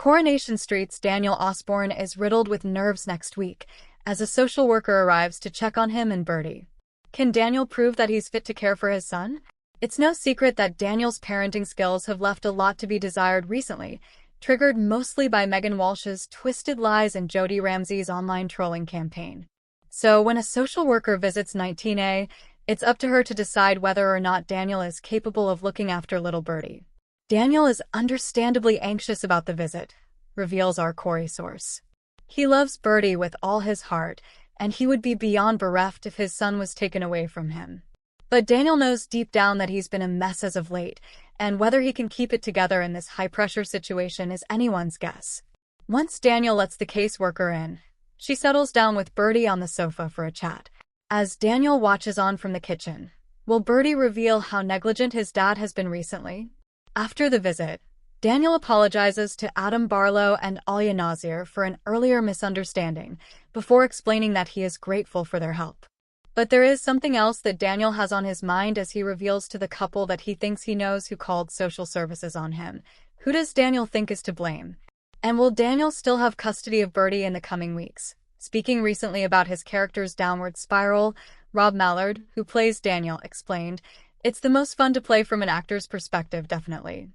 Coronation Street's Daniel Osborne is riddled with nerves next week as a social worker arrives to check on him and Bertie. Can Daniel prove that he's fit to care for his son? It's no secret that Daniel's parenting skills have left a lot to be desired recently, triggered mostly by Megan Walsh's twisted lies and Jody Ramsey's online trolling campaign. So when a social worker visits 19A, it's up to her to decide whether or not Daniel is capable of looking after little Bertie. Daniel is understandably anxious about the visit, reveals our Corey source. He loves Bertie with all his heart, and he would be beyond bereft if his son was taken away from him. But Daniel knows deep down that he's been a mess as of late, and whether he can keep it together in this high-pressure situation is anyone's guess. Once Daniel lets the caseworker in, she settles down with Bertie on the sofa for a chat. As Daniel watches on from the kitchen, will Bertie reveal how negligent his dad has been recently? After the visit, Daniel apologizes to Adam Barlow and Alia Nazir for an earlier misunderstanding, before explaining that he is grateful for their help. But there is something else that Daniel has on his mind as he reveals to the couple that he thinks he knows who called social services on him. Who does Daniel think is to blame? And will Daniel still have custody of Bertie in the coming weeks? Speaking recently about his character's downward spiral, Rob Mallard, who plays Daniel, explained, "It's the most fun to play from an actor's perspective, definitely.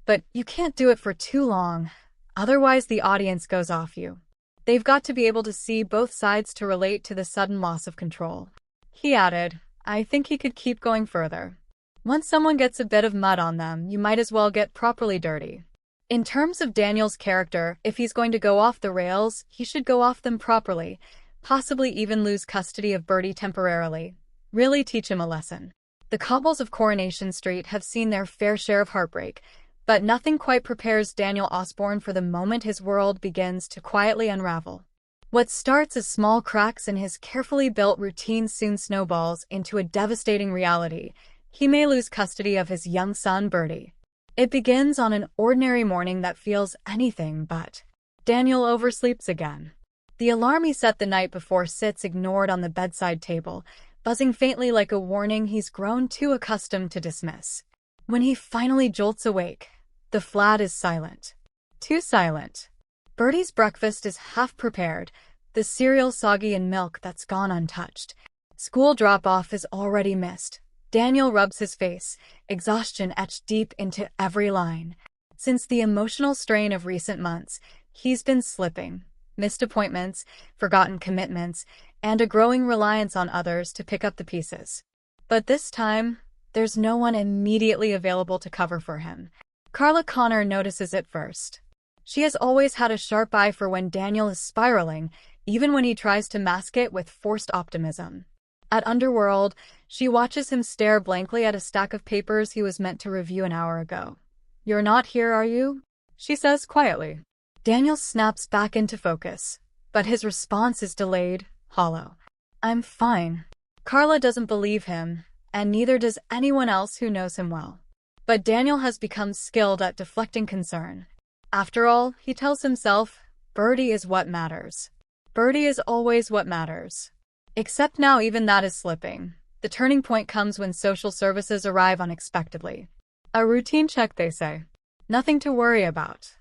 But you can't do it for too long, otherwise the audience goes off you. They've got to be able to see both sides to relate to the sudden loss of control." He added, "I think he could keep going further. Once someone gets a bit of mud on them, you might as well get properly dirty." In terms of Daniel's character, if he's going to go off the rails, he should go off them properly, possibly even lose custody of Bertie temporarily. Really teach him a lesson. The couples of Coronation Street have seen their fair share of heartbreak, but nothing quite prepares Daniel Osborne for the moment his world begins to quietly unravel. What starts as small cracks in his carefully built routine soon snowballs into a devastating reality. He may lose custody of his young son, Bertie. It begins on an ordinary morning that feels anything but. Daniel oversleeps again. The alarm he set the night before sits ignored on the bedside table, buzzing faintly like a warning he's grown too accustomed to dismiss. When he finally jolts awake, the flat is silent. Too silent. Bertie's breakfast is half prepared, the cereal soggy in milk that's gone untouched. School drop-off is already missed. Daniel rubs his face, exhaustion etched deep into every line. Since the emotional strain of recent months, he's been slipping. Missed appointments, forgotten commitments, and a growing reliance on others to pick up the pieces. But this time, there's no one immediately available to cover for him. Carla Connor notices it first. She has always had a sharp eye for when Daniel is spiraling, even when he tries to mask it with forced optimism. At Underworld, she watches him stare blankly at a stack of papers he was meant to review an hour ago. "You're not here, are you?" she says quietly. Daniel snaps back into focus, but his response is delayed, hollow. "I'm fine." Carla doesn't believe him, and neither does anyone else who knows him well. But Daniel has become skilled at deflecting concern. After all, he tells himself, Bertie is what matters. Bertie is always what matters. Except now even that is slipping. The turning point comes when social services arrive unexpectedly. A routine check, they say. Nothing to worry about.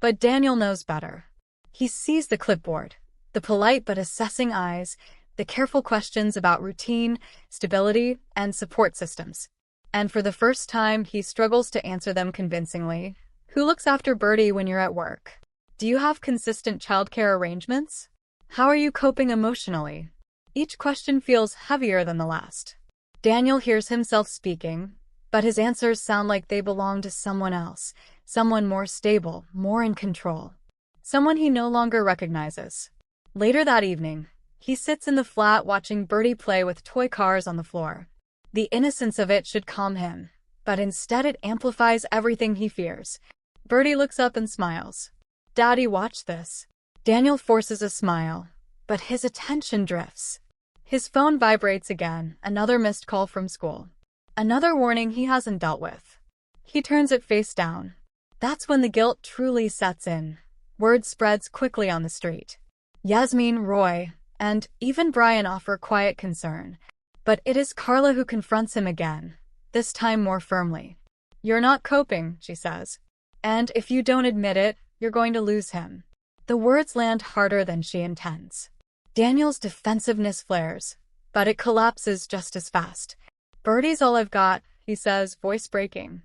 But Daniel knows better. He sees the clipboard, the polite but assessing eyes, the careful questions about routine, stability, and support systems. And for the first time, he struggles to answer them convincingly. Who looks after Bertie when you're at work? Do you have consistent childcare arrangements? How are you coping emotionally? Each question feels heavier than the last. Daniel hears himself speaking, but his answers sound like they belong to someone else, someone more stable, more in control. Someone he no longer recognizes. Later that evening, he sits in the flat watching Bertie play with toy cars on the floor. The innocence of it should calm him, but instead it amplifies everything he fears. Bertie looks up and smiles. "Daddy, watch this." Daniel forces a smile, but his attention drifts. His phone vibrates again, another missed call from school. Another warning he hasn't dealt with. He turns it face down. That's when the guilt truly sets in. Word spreads quickly on the street. Yasmin, Roy, and even Brian offer quiet concern. But it is Carla who confronts him again, this time more firmly. "You're not coping," she says. "And if you don't admit it, you're going to lose him. The words land harder than she intends. Daniel's defensiveness flares, but it collapses just as fast. Bertie's all I've got, he says, voice breaking.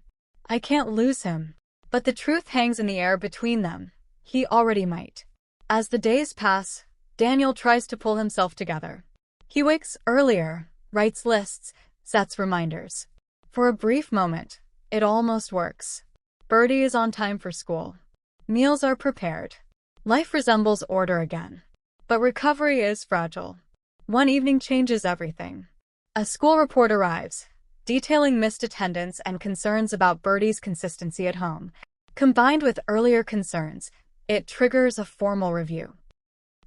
I can't lose him. But the truth hangs in the air between them. He already might. As the days pass, Daniel tries to pull himself together. He wakes earlier, writes lists, sets reminders. For a brief moment, it almost works. Bertie is on time for school. Meals are prepared. Life resembles order again. But recovery is fragile. One evening changes everything. A school report arrives, detailing missed attendance and concerns about Bertie's consistency at home. Combined with earlier concerns, it triggers a formal review.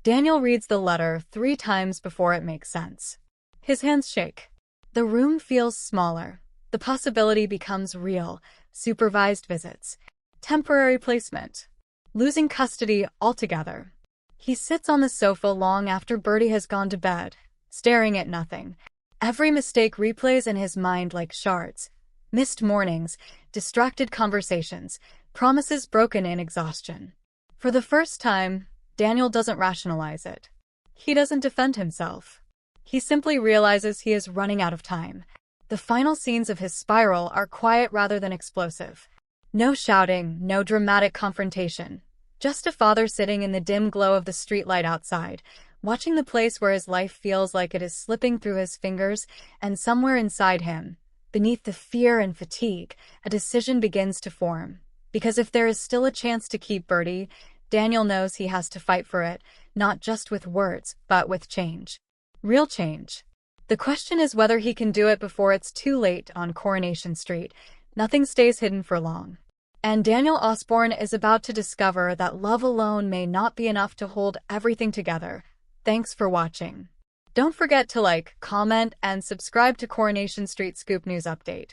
Daniel reads the letter 3 times before it makes sense. His hands shake. The room feels smaller. The possibility becomes real. Supervised visits. Temporary placement. Losing custody altogether. He sits on the sofa long after Bertie has gone to bed, staring at nothing. Every mistake replays in his mind like shards. Missed mornings, distracted conversations, promises broken in exhaustion. For the first time, Daniel doesn't rationalize it. He doesn't defend himself. He simply realizes he is running out of time. The final scenes of his spiral are quiet rather than explosive. No shouting, no dramatic confrontation. Just a father sitting in the dim glow of the streetlight outside, watching the place where his life feels like it is slipping through his fingers, and somewhere inside him, beneath the fear and fatigue, a decision begins to form. Because if there is still a chance to keep Bertie, Daniel knows he has to fight for it, not just with words, but with change. Real change. The question is whether he can do it before it's too late. On Coronation Street, nothing stays hidden for long. And Daniel Osborne is about to discover that love alone may not be enough to hold everything together. Thanks for watching. Don't forget to like, comment, and subscribe to Coronation Street Scoop News Update.